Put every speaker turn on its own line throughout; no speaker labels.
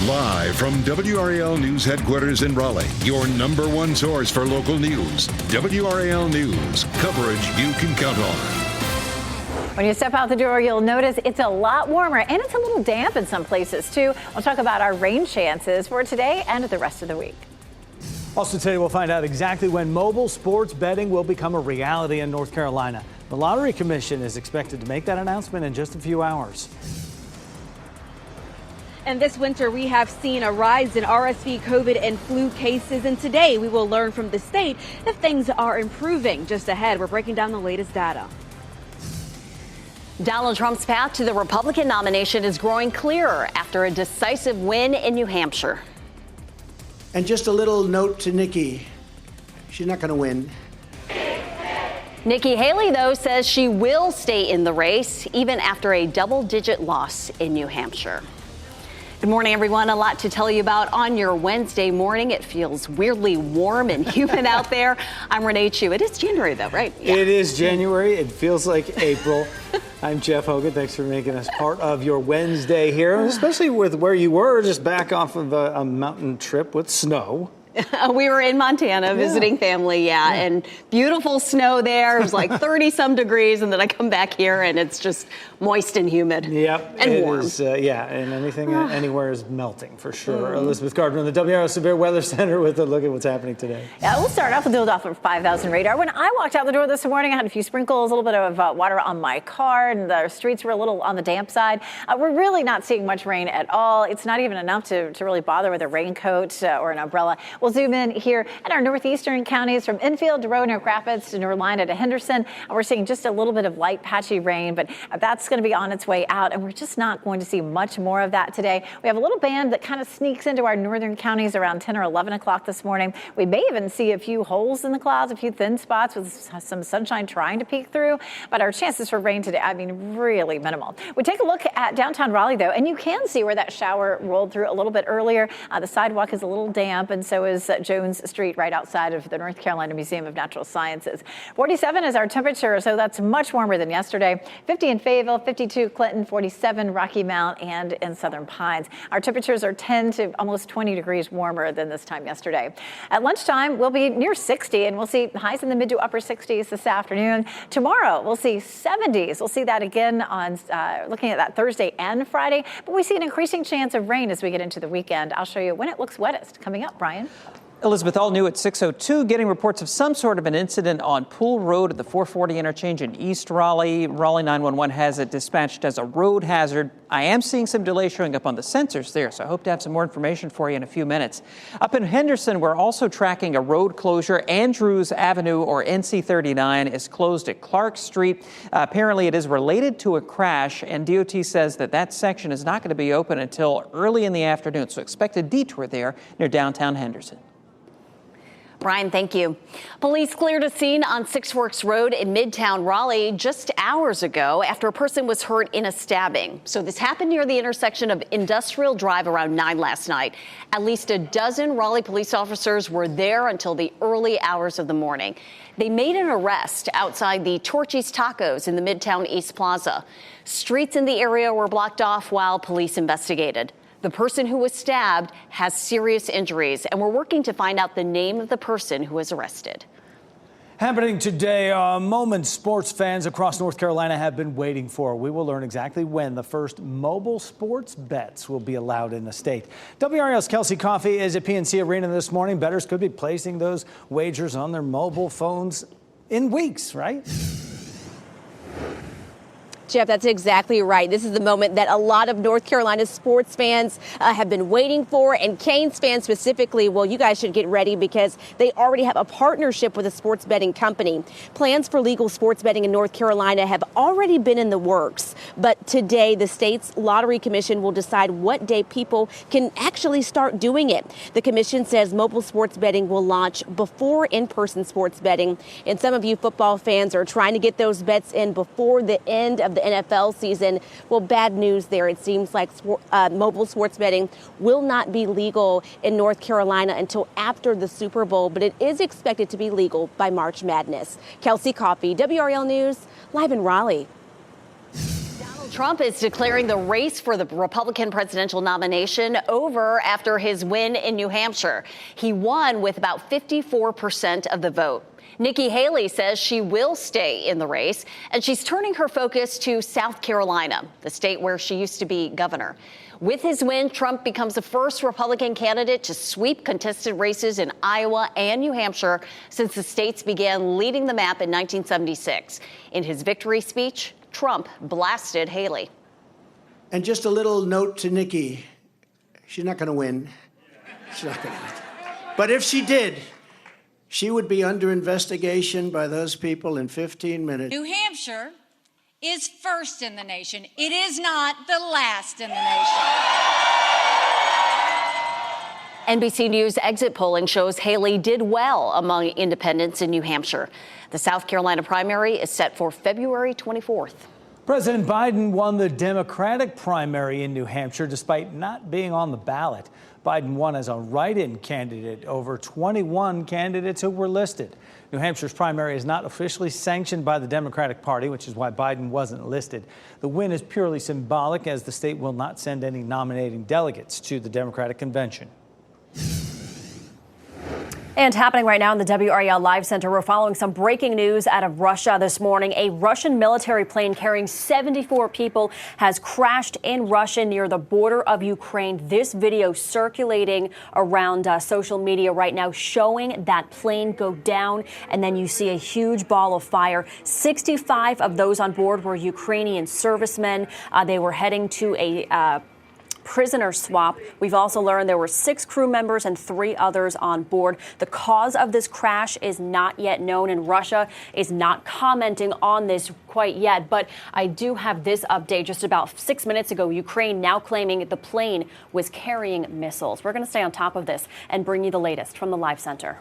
Live from WRAL News Headquarters in Raleigh, your number one source for local news. WRAL News, coverage you can count on.
When you step out the door, you'll notice it's a lot warmer and it's a little damp in some places too. We'll talk about our rain chances for today and the rest of the week.
Also today, we'll find out exactly when mobile sports betting will become a reality in North Carolina. The Lottery Commission is expected to make that announcement in just a few hours.
And this winter, we have seen a rise in RSV, COVID, and flu cases. And today, we will learn from the state if things are improving. Just ahead, we're breaking down the latest data.
Donald Trump's path to the Republican nomination is growing clearer after a decisive win in New Hampshire.
And just a little note to Nikki, she's not going to win.
Nikki Haley, though, says she will stay in the race even after a double-digit loss in New Hampshire. Good morning, everyone. A lot to tell you about on your Wednesday morning. It feels weirdly warm and humid out there. I'm Renee Chu. It is January, though, right?
Yeah. It is January. It feels like April. I'm Jeff Hogan. Thanks for making us part of your Wednesday here, especially with where you were, just back off of a mountain trip with snow.
We were in Montana visiting family, and beautiful snow there. It was like 30-some degrees, and then I come back here, and it's just moist and humid.
Yep,
and warm.
Is, and anything anywhere is melting for sure. Elizabeth Gardner in the WRAL Severe Weather Center with a look at what's happening today.
Yeah, we'll start off with the Odoffler 5000 radar. When I walked out the door this morning, I had a few sprinkles, a little bit of water on my car, and the streets were a little on the damp side. We're really not seeing much rain at all. It's not even enough to really bother with a raincoat or an umbrella. We'll zoom in here at our northeastern counties from Enfield to Roanoke Rapids to Norlina to Henderson. We're seeing just a little bit of light patchy rain, but that's going to be on its way out, and we're just not going to see much more of that today. We have a little band that kind of sneaks into our northern counties around 10 or 11 o'clock this morning. We may even see a few holes in the clouds, a few thin spots with some sunshine trying to peek through, but our chances for rain today, really minimal. We take a look at downtown Raleigh, though, and you can see where that shower rolled through a little bit earlier. The sidewalk is a little damp, and so is Jones Street right outside of the North Carolina Museum of Natural Sciences. 47 is our temperature, so that's much warmer than yesterday. 50 in Fayetteville, 52 Clinton, 47 Rocky Mount, and in Southern Pines. Our temperatures are 10 to almost 20 degrees warmer than this time yesterday. At lunchtime, we'll be near 60, and we'll see highs in the mid to upper 60s this afternoon. Tomorrow, we'll see 70s. We'll see that again on looking at that Thursday and Friday, but we see an increasing chance of rain as we get into the weekend. I'll show you when it looks wettest. Coming up, Brian.
Elizabeth, all new at 6:02, getting reports of some sort of an incident on Pool Road at the 440 interchange in East Raleigh. Raleigh 911 has it dispatched as a road hazard. I am seeing some delay showing up on the sensors there, so I hope to have some more information for you in a few minutes. Up in Henderson, we're also tracking a road closure. Andrews Avenue, or NC39, is closed at Clark Street. Apparently, it is related to a crash, and DOT says that section is not going to be open until early in the afternoon, so expect a detour there near downtown Henderson.
Brian, thank you. Police cleared a scene on Six Forks Road in Midtown Raleigh just hours ago after a person was hurt in a stabbing. So this happened near the intersection of Industrial Drive around 9 last night. At least a dozen Raleigh police officers were there until the early hours of the morning. They made an arrest outside the Torchy's Tacos in the Midtown East Plaza. Streets in the area were blocked off while police investigated. The person who was stabbed has serious injuries, and we're working to find out the name of the person who was arrested.
Happening today, a moment sports fans across North Carolina have been waiting for. We will learn exactly when the first mobile sports bets will be allowed in the state. WRAL's Kelsey Coffey is at PNC Arena this morning. Bettors could be placing those wagers on their mobile phones in weeks, right?
Jeff, that's exactly right. This is the moment that a lot of North Carolina sports fans have been waiting for, and Canes fans specifically. Well, you guys should get ready because they already have a partnership with a sports betting company. Plans for legal sports betting in North Carolina have already been in the works, but today the state's Lottery Commission will decide what day people can actually start doing it. The commission says mobile sports betting will launch before in-person sports betting, and some of you football fans are trying to get those bets in before the end of the NFL season. Well, bad news there. It seems like mobile sports betting will not be legal in North Carolina until after the Super Bowl, but it is expected to be legal by March Madness. Kelsey Coffey, WRAL News, live in Raleigh.
Trump is declaring the race for the Republican presidential nomination over after his win in New Hampshire. He won with about 54% of the vote. Nikki Haley says she will stay in the race, and she's turning her focus to South Carolina, the state where she used to be governor. With his win, Trump becomes the first Republican candidate to sweep contested races in Iowa and New Hampshire since the states began leading the map in 1976. In his victory speech, Trump blasted Haley.
And just a little note to Nikki. She's not going to win. She's not going to win. But if she did, she would be under investigation by those people in 15 minutes.
New Hampshire is first in the nation. It is not the last in the nation.
NBC News exit polling shows Haley did well among independents in New Hampshire. The South Carolina primary is set for February 24th.
President Biden won the Democratic primary in New Hampshire despite not being on the ballot. Biden won as a write-in candidate over 21 candidates who were listed. New Hampshire's primary is not officially sanctioned by the Democratic Party, which is why Biden wasn't listed. The win is purely symbolic, as the state will not send any nominating delegates to the Democratic convention.
And happening right now in the WRAL Live Center, we're following some breaking news out of Russia this morning. A Russian military plane carrying 74 people has crashed in Russia near the border of Ukraine. This video circulating around social media right now showing that plane go down, and then you see a huge ball of fire. 65 of those on board were Ukrainian servicemen. They were heading to a prisoner swap. We've also learned there were 6 crew members and 3 others on board. The cause of this crash is not yet known, and Russia is not commenting on this quite yet. But I do have this update just about 6 minutes ago. Ukraine now claiming the plane was carrying missiles. We're going to stay on top of this and bring you the latest from the Live Center.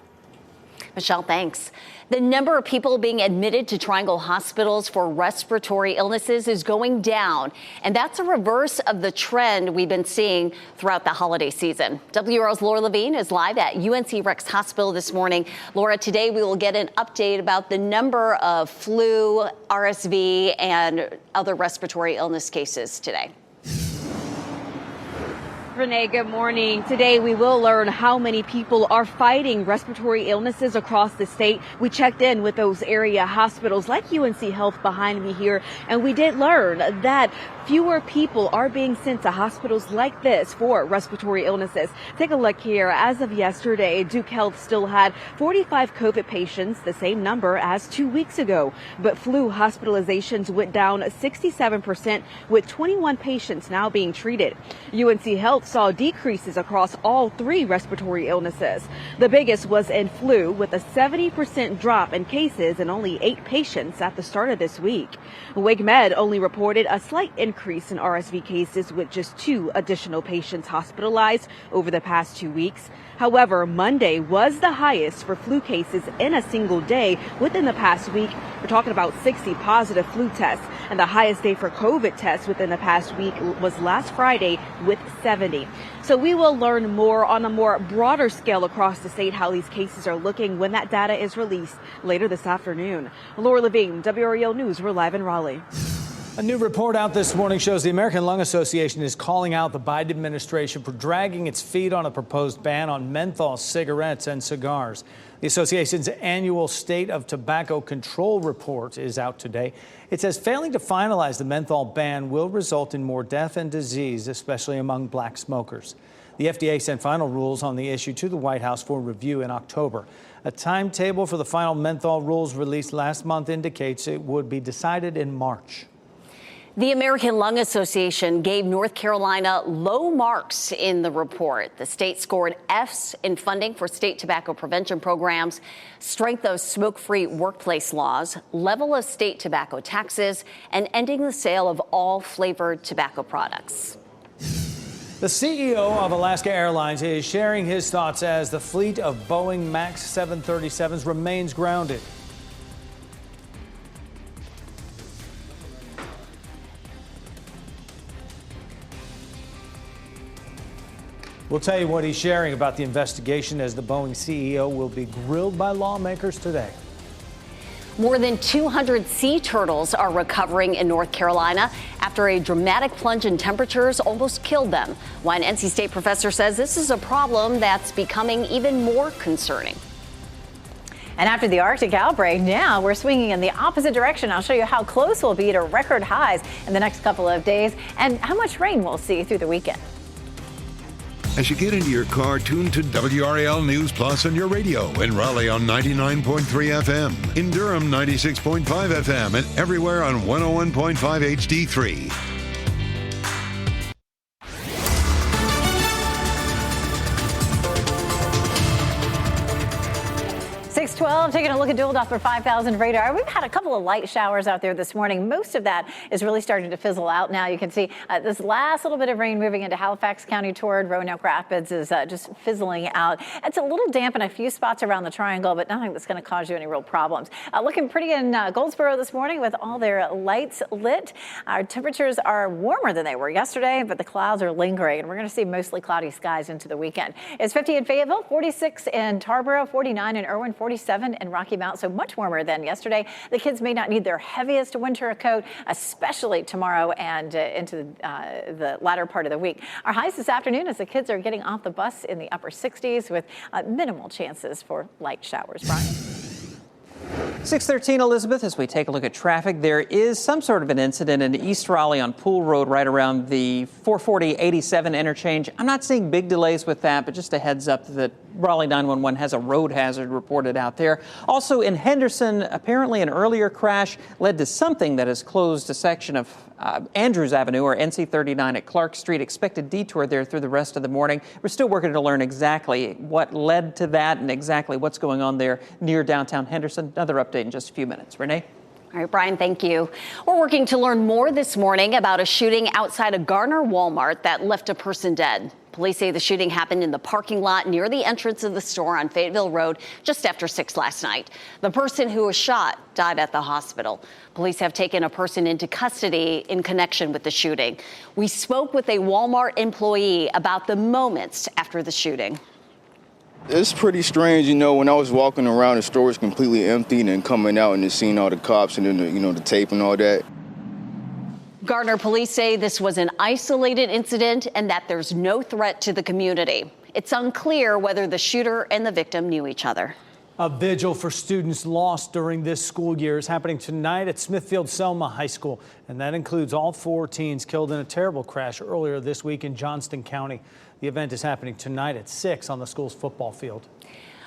Michelle, thanks. The number of people being admitted to Triangle hospitals for respiratory illnesses is going down, and that's a reverse of the trend we've been seeing throughout the holiday season. WRAL's Laura Levine is live at UNC Rex Hospital this morning. Laura, today we will get an update about the number of flu, RSV, and other respiratory illness cases today.
Renee, good morning. Today we will learn how many people are fighting respiratory illnesses across the state. We checked in with those area hospitals like UNC Health behind me here, and we did learn that fewer people are being sent to hospitals like this for respiratory illnesses. Take a look here. As of yesterday, Duke Health still had 45 COVID patients, the same number as 2 weeks ago. But flu hospitalizations went down 67%, with 21 patients now being treated. UNC Health saw decreases across all 3 respiratory illnesses. The biggest was in flu, with a 70% drop in cases and only 8 patients at the start of this week. WigMed only reported a slight increase in RSV cases, with just 2 additional patients hospitalized over the past 2 weeks. However, Monday was the highest for flu cases in a single day within the past week. We're talking about 60 positive flu tests, and the highest day for COVID tests within the past week was last Friday with 70. So we will learn more on a more broader scale across the state how these cases are looking when that data is released later this afternoon. Laura Levine, WRAL News. We're live in Raleigh.
A new report out this morning shows the American Lung Association is calling out the Biden administration for dragging its feet on a proposed ban on menthol cigarettes and cigars. The association's annual State of Tobacco Control report is out today. It says failing to finalize the menthol ban will result in more death and disease, especially among black smokers. The FDA sent final rules on the issue to the White House for review in October. A timetable for the final menthol rules released last month indicates it would be decided in March.
The American Lung Association gave North Carolina low marks in the report. The state scored Fs in funding for state tobacco prevention programs, strength of smoke-free workplace laws, level of state tobacco taxes, and ending the sale of all flavored tobacco products.
The CEO of Alaska Airlines is sharing his thoughts as the fleet of Boeing MAX 737s remains grounded. We'll tell you what he's sharing about the investigation as the Boeing CEO will be grilled by lawmakers today.
More than 200 sea turtles are recovering in North Carolina after a dramatic plunge in temperatures almost killed them. One NC State professor says this is a problem that's becoming even more concerning.
And after the Arctic outbreak, now we're swinging in the opposite direction. I'll show you how close we'll be to record highs in the next couple of days and how much rain we'll see through the weekend.
As you get into your car, tune to WRAL News Plus on your radio. In Raleigh on 99.3 FM. In Durham, 96.5 FM. And everywhere on 101.5 HD3.
612, taking a look at Dual Doppler 5000 radar. We've had a couple of light showers out there this morning. Most of that is really starting to fizzle out now. You can see this last little bit of rain moving into Halifax County toward Roanoke Rapids is just fizzling out. It's a little damp in a few spots around the triangle, but nothing that's going to cause you any real problems. Looking pretty in Goldsboro this morning with all their lights lit. Our temperatures are warmer than they were yesterday, but the clouds are lingering, and we're going to see mostly cloudy skies into the weekend. It's 50 in Fayetteville, 46 in Tarboro, 49 in Irwin, 47 in Rocky Mount, so much warmer than yesterday. The kids may not need their heaviest winter coat, especially tomorrow and into the latter part of the week. Our highs this afternoon as the kids are getting off the bus in the upper 60s with minimal chances for light showers. Brian?
613 Elizabeth, as we take a look at traffic, there is some sort of an incident in East Raleigh on Pool Road right around the 440-87 interchange. I'm not seeing big delays with that, but just a heads up that Raleigh 911 has a road hazard reported out there. Also in Henderson, apparently an earlier crash led to something that has closed a section of Andrews Avenue or NC 39 at Clark Street. Expected detour there through the rest of the morning. We're still working to learn exactly what led to that and exactly what's going on there near downtown Henderson. Another update in just a few minutes. Renee?
All right, Brian, thank you. We're working to learn more this morning about a shooting outside a Garner Walmart that left a person dead. Police say the shooting happened in the parking lot near the entrance of the store on Fayetteville Road just after 6 last night. The person who was shot died at the hospital. Police have taken a person into custody in connection with the shooting. We spoke with a Walmart employee about the moments after the shooting.
It's pretty strange, you know, when I was walking around, the store was completely empty, and then coming out and just seeing all the cops and then, the tape and all that.
Gardner police say this was an isolated incident and that there's no threat to the community. It's unclear whether the shooter and the victim knew each other.
A vigil for students lost during this school year is happening tonight at Smithfield-Selma High School, and that includes all 4 teens killed in a terrible crash earlier this week in Johnston County. The event is happening tonight at 6 on the school's football field.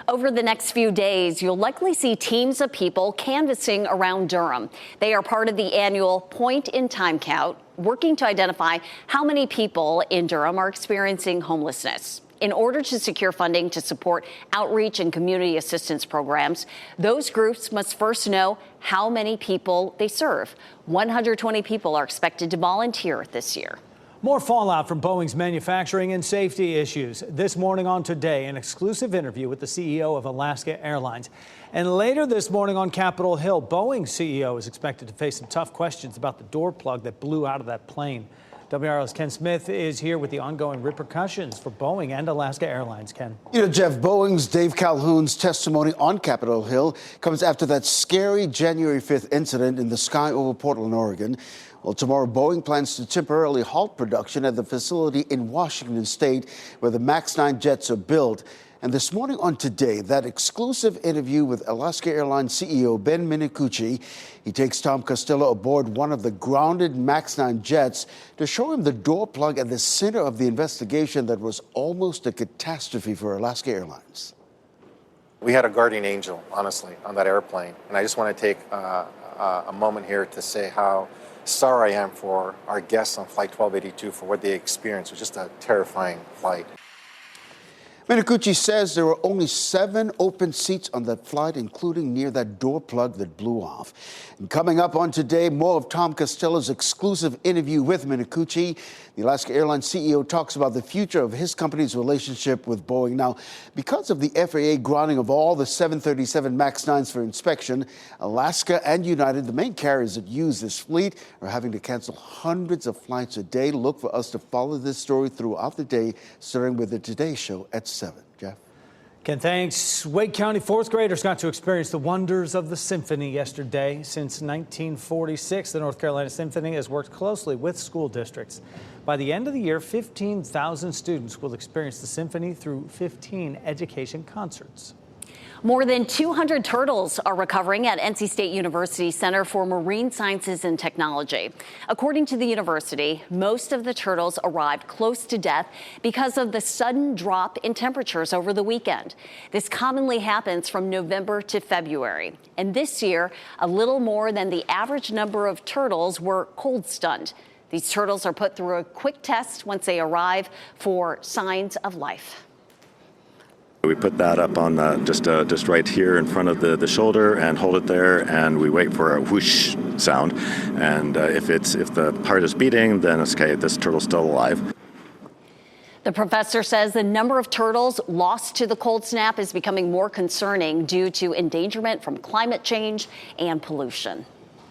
Over the next few days, you'll likely see teams of people canvassing around Durham. They are part of the annual Point in Time count, working to identify how many people in Durham are experiencing homelessness. In order to secure funding to support outreach and community assistance programs, those groups must first know how many people they serve. 120 people are expected to volunteer this year.
More fallout from Boeing's manufacturing and safety issues. This morning on Today, an exclusive interview with the CEO of Alaska Airlines. And later this morning on Capitol Hill, Boeing's CEO is expected to face some tough questions about the door plug that blew out of that plane. WRAL's Ken Smith is here with the ongoing repercussions for Boeing and Alaska Airlines. Ken.
Jeff, Boeing's Dave Calhoun's testimony on Capitol Hill comes after that scary January 5th incident in the sky over Portland, Oregon. Well, tomorrow, Boeing plans to temporarily halt production at the facility in Washington State where the MAX 9 jets are built. And this morning on Today, that exclusive interview with Alaska Airlines CEO Ben Minicucci. He takes Tom Costello aboard one of the grounded MAX 9 jets to show him the door plug at the center of the investigation that was almost a catastrophe for Alaska Airlines.
We had a guardian angel, honestly, on that airplane. And I just want to take a moment here to say how sorry I am for our guests on Flight 1282 for what they experienced. It was just a terrifying flight.
Minicucci says there were only 7 open seats on that flight, including near that door plug that blew off. And coming up on Today, more of Tom Costello's exclusive interview with Minicucci. The Alaska Airlines CEO talks about the future of his company's relationship with Boeing. Now, because of the FAA grounding of all the 737 MAX 9s for inspection, Alaska and United, the main carriers that use this fleet, are having to cancel hundreds of flights a day. Look for us to follow this story throughout the day, starting with the Today Show at 7. Jeff?
Ken, thanks. Wake County fourth graders got to experience the wonders of the symphony yesterday. Since 1946, the North Carolina Symphony has worked closely with school districts. By the end of the year, 15,000 students will experience the symphony through 15 education concerts.
More than 200 turtles are recovering at NC State University Center for Marine Sciences and Technology. According to the university, most of the turtles arrived close to death because of the sudden drop in temperatures over the weekend. This commonly happens from November to February. And this year, a little more than the average number of turtles were cold stunned. These turtles are put through a quick test once they arrive for signs of life.
We put that up on just right here in front of the shoulder and hold it there, and we wait for a whoosh sound. And if the heart is beating, then it's okay. This turtle's still alive.
The professor says the number of turtles lost to the cold snap is becoming more concerning due to endangerment from climate change and pollution.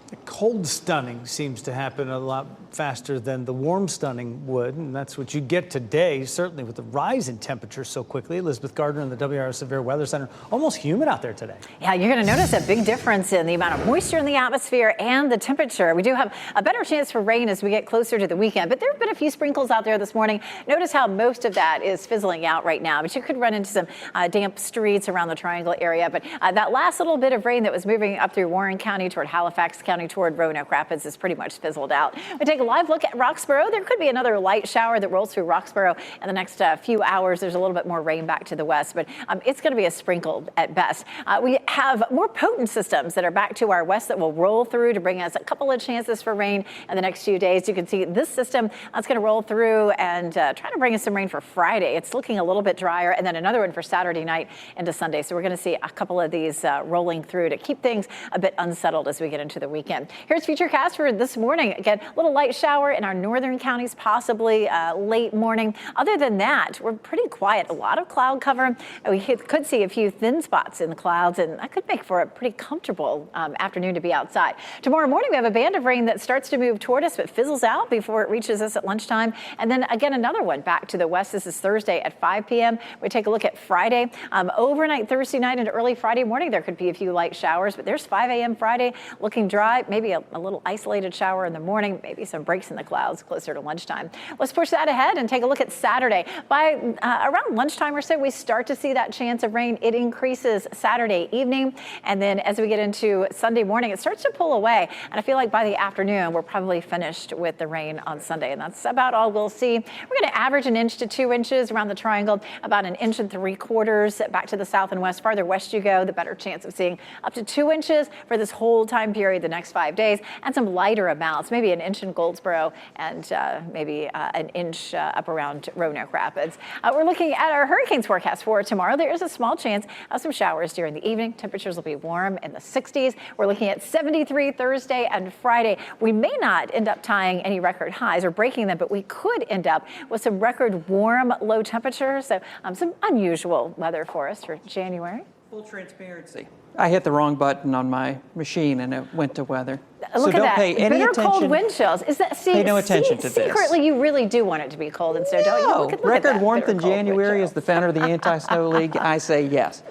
The cold stunning seems to happen a lot faster than the warm stunning would, and that's what you get today, certainly with the rise in temperatures so quickly. Elizabeth Gardner in the WRAL Severe Weather Center. Almost humid out there today.
Yeah, you're going to notice a big difference in the amount of moisture in the atmosphere and the temperature. We do have a better chance for rain as we get closer to the weekend, but there have been a few sprinkles out there this morning. Notice how most of that is fizzling out right now, but you could run into some damp streets around the Triangle area. But that last little bit of rain that was moving up through Warren County toward Halifax County toward Roanoke Rapids is pretty much fizzled out. We take a live look at Roxborough. There could be another light shower that rolls through Roxborough in the next few hours. There's a little bit more rain back to the west, but it's going to be a sprinkle at best. We have more potent systems that are back to our west that will roll through to bring us a couple of chances for rain in the next few days. You can see this system that's going to roll through and try to bring us some rain for Friday. It's looking a little bit drier, and then another one for Saturday night into Sunday. So we're going to see a couple of these rolling through to keep things a bit unsettled as we get into the weekend. Here's Futurecast for this morning. Again, a little light shower in our northern counties, possibly late morning. Other than that, we're pretty quiet. A lot of cloud cover. We could see a few thin spots in the clouds, and that could make for a pretty comfortable afternoon to be outside. Tomorrow morning, we have a band of rain that starts to move toward us, but fizzles out before it reaches us at lunchtime. And then again, another one back to the west. This is Thursday at 5 p.m. We take a look at Friday. Overnight Thursday night and early Friday morning, there could be a few light showers, but there's 5 a.m. Friday looking dry, maybe a little isolated shower in the morning, maybe some breaks in the clouds closer to lunchtime. Let's push that ahead and take a look at Saturday. By around lunchtime or so, we start to see that chance of rain. It increases Saturday evening, and then as we get into Sunday morning, it starts to pull away. And I feel like by the afternoon, we're probably finished with the rain on Sunday, and that's about all we'll see. We're going to average 1 inch to 2 inches around the Triangle, about 1 3/4 inches back to the south and west. Farther west you go, the better chance of seeing up to 2 inches for this whole time period, the next 5 days, and some lighter amounts, maybe 1 inch in Goldsboro and maybe 1 inch up around Roanoke Rapids. We're looking at our hurricanes forecast for tomorrow. There is a small chance of some showers during the evening. Temperatures will be warm in the 60s. We're looking at 73 Thursday and Friday. We may not end up tying any record highs or breaking them, but we could end up with some record warm low temperatures. So some unusual weather for us for January.
Full transparency. I hit the wrong button on my machine and it went to weather.
Look
so
at
don't
that.
pay any
Bitter
attention.
cold wind chills. Is that
pay no attention to this.
Secretly, you really do want it to be cold, and so don't you? Look at
Record
that.
warmth
Bitter
in
cold
January
wind
as the founder of the Anti-Snow League. I say yes.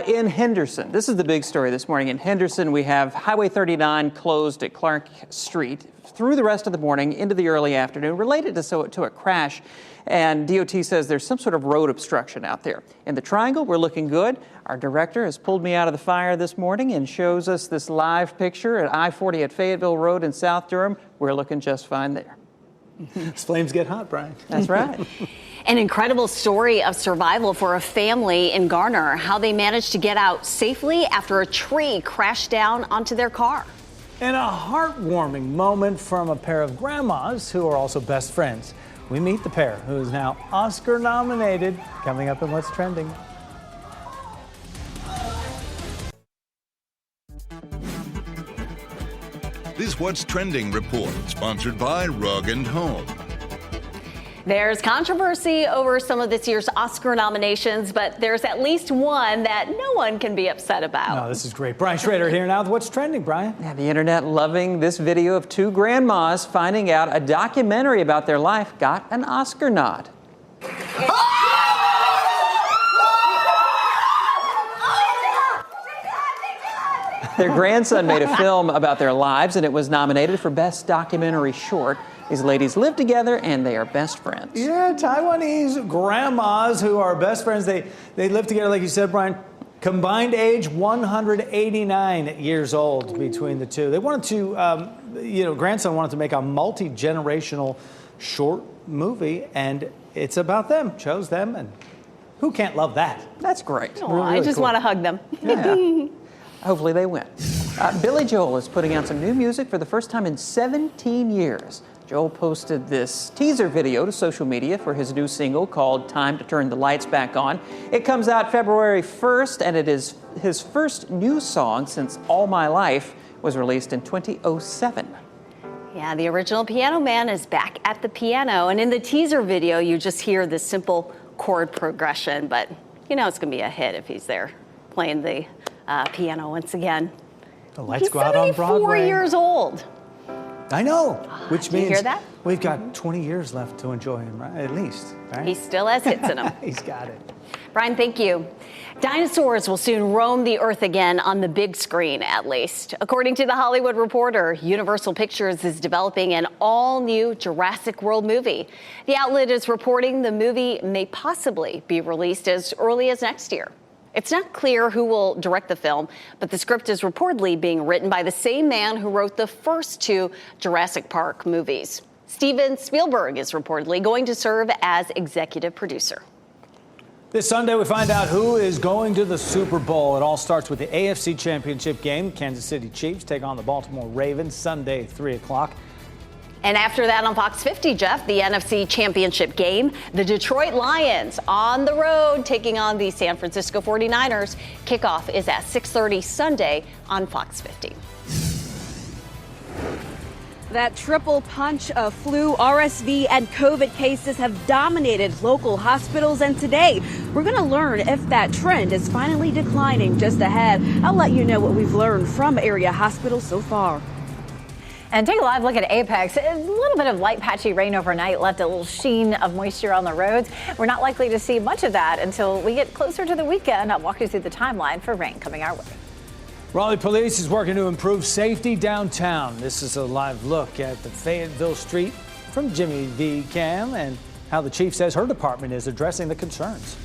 In Henderson, this is the big story this morning. In Henderson, we have Highway 39 closed at Clark Street through the rest of the morning into the early afternoon, related to a crash. And DOT says there's some sort of road obstruction out there. In the Triangle, we're looking good. Our director has pulled me out of the fire this morning and shows us this live picture at I-40 at Fayetteville Road in South Durham. We're looking just fine there.
Flames get hot, Brian.
That's right.
An incredible story of survival for a family in Garner, how they managed to get out safely after a tree crashed down onto their car.
And a heartwarming moment from a pair of grandmas who are also best friends. We meet the pair, who is now Oscar nominated, coming up in What's Trending.
This What's Trending report, sponsored by Rug & Home.
There's controversy over some of this year's Oscar nominations, but there's at least one that no one can be upset about.
No, this is great. Brian Schrader here now with What's Trending, Brian.
Yeah, the internet loving this video of two grandmas finding out a documentary about their life got an Oscar nod. Their grandson made a film about their lives, and it was nominated for Best Documentary Short. These ladies live together, and they are best friends.
Yeah, Taiwanese grandmas who are best friends. They live together, like you said, Brian. Combined age 189 years old between the two. They wanted to, grandson wanted to make a multi-generational short movie, and it's about them. Chose them, and who can't love that?
That's great.
Oh, really, I just want to hug them.
Yeah. Hopefully they win. Billy Joel is putting out some new music for the first time in 17 years. Joel posted this teaser video to social media for his new single called Time to Turn the Lights Back On. It comes out February 1st, and it is his first new song since All My Life was released in 2007.
Yeah, the original Piano Man is back at the piano, and in the teaser video, you just hear this simple chord progression, but you know it's going to be a hit if he's there playing the piano once again.
The lights go out on Broadway.
He's 74 years old.
I know, which means
you hear that?
We've got 20 years left to enjoy him, right? At least, right?
He still has hits in him.
He's got it.
Brian, thank you. Dinosaurs will soon roam the Earth again on the big screen, at least. According to The Hollywood Reporter, Universal Pictures is developing an all-new Jurassic World movie. The outlet is reporting the movie may possibly be released as early as next year. It's not clear who will direct the film, but the script is reportedly being written by the same man who wrote the first two Jurassic Park movies. Steven Spielberg is reportedly going to serve as executive producer.
This Sunday, we find out who is going to the Super Bowl. It all starts with the AFC Championship game. Kansas City Chiefs take on the Baltimore Ravens Sunday, 3 o'clock.
And after that on Fox 50, Jeff, the NFC Championship game, the Detroit Lions on the road taking on the San Francisco 49ers. Kickoff is at 6:30 Sunday on Fox 50.
That triple punch of flu, RSV, and COVID cases have dominated local hospitals, and today we're going to learn if that trend is finally declining. Just ahead, I'll let you know what we've learned from area hospitals so far.
And take a live look at Apex. A little bit of light patchy rain overnight left a little sheen of moisture on the roads. We're not likely to see much of that until we get closer to the weekend. I'll walk you through the timeline for rain coming our way.
Raleigh Police is working to improve safety downtown. This is a live look at the Fayetteville Street from Jimmy V. Cam and how the chief says her department is addressing the concerns.